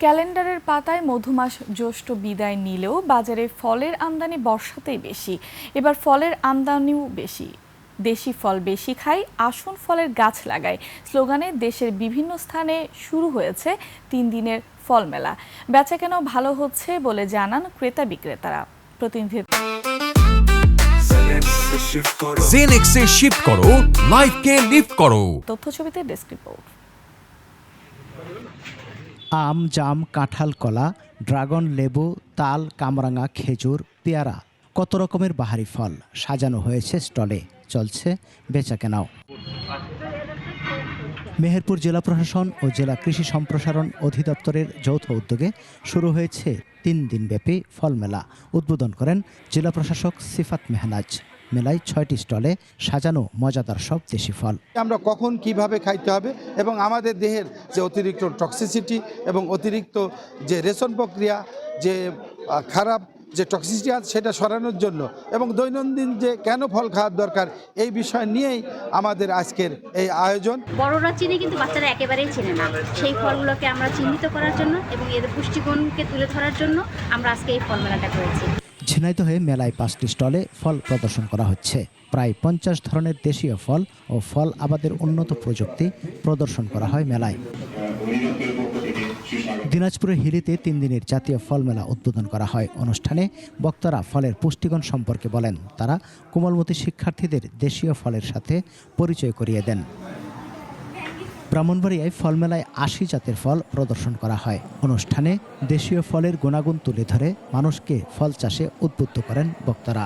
ক্যালেন্ডারের পাতায় মধুমাস জ্যৈষ্ঠ বিদায় নিলেও বাজারে ফলের আমদানি বর্ষাতেই বেশি। এবার ফলের আমদানিও বেশি। দেশি ফল বেশি খাই, আসন ফলের গাছ লাগাই স্লোগানে দেশের বিভিন্ন স্থানে শুরু হয়েছে 3 দিনের ফল মেলা। বেচাকেনা ভালো হচ্ছে বলে জানান ক্রেতা বিক্রেতারা। প্রতিনিধি জেনেক্সে শিফট করো, লাইফকে লিফট করো। তথ্যছবিতে ডেস্ক রিপোর্ট। আম, জাম, কাঁঠাল, কলা, ড্রাগন, লেবু, তাল, কামরাঙা, খেজুর, পেয়ারা, কত রকমের বাহারি ফল সাজানো হয়েছে স্টলে। চলছে বেচাকেনাও। মেহেরপুর জেলা প্রশাসন ও জেলা কৃষি সম্প্রসারণ অধিদপ্তরের যৌথ উদ্যোগে শুরু হয়েছে 3 দিনব্যাপী ফল মেলা। উদ্বোধন করেন জেলা প্রশাসক সিফাত মেহনাজ। মেলায় 6টি স্টলে সাজানো মজাদার সব দেশি ফল। আমরা কখন কিভাবে খাইতে হবে এবং আমাদের দেহের যে অতিরিক্ত টক্সিসিটি এবং অতিরিক্ত যে রেশন প্রক্রিয়া, যে খারাপ যে টক্সিসিটি আছে সেটা সরানোর জন্য এবং দৈনন্দিন যে কেন ফল খাওয়ার দরকার এই বিষয় নিয়েই আমাদের আজকের এই আয়োজন। বড়রা চিনি কিন্তু বাচ্চারা একেবারেই চেনে না। সেই ফলগুলোকে আমরা চিহ্নিত করার জন্য এবং এর পুষ্টিগুণকে তুলে ধরার জন্য আমরা আজকে এই ফল মেলাটা করেছি। ঝিনাইদহে মেলায় 5টি স্টলে ফল প্রদর্শন করা হচ্ছে। প্রায় 50 ধরনের দেশীয় ফল ও ফল আবাদের উন্নত প্রযুক্তি প্রদর্শন করা হয় মেলায়। দিনাজপুরের হিলিতে 3 দিনের জাতীয় ফল মেলা উদ্বোধন করা হয়। অনুষ্ঠানে বক্তারা ফলের পুষ্টিগুণ সম্পর্কে বলেন। তারা কোমলমতি শিক্ষার্থীদের দেশীয় ফলের সাথে পরিচয় করিয়ে দেন। ব্রাহ্মণবাড়িয়ায় ফল মেলায় 80 জাতের ফল প্রদর্শন করা হয়। অনুষ্ঠানে দেশীয় ফলের গুণাগুণ তুলে ধরে মানুষকে ফল চাষে উদ্বুদ্ধ করেন বক্তারা।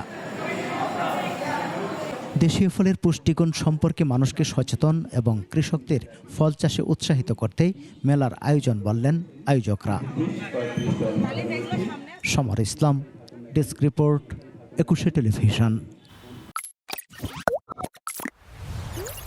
দেশীয় ফলের পুষ্টিগুণ সম্পর্কে মানুষকে সচেতন এবং কৃষকদের ফল চাষে উৎসাহিত করতেই মেলার আয়োজন বললেন আয়োজকরা। সমর ইসলাম, ডেস্ক রিপোর্ট, 21 টেলিভিশন।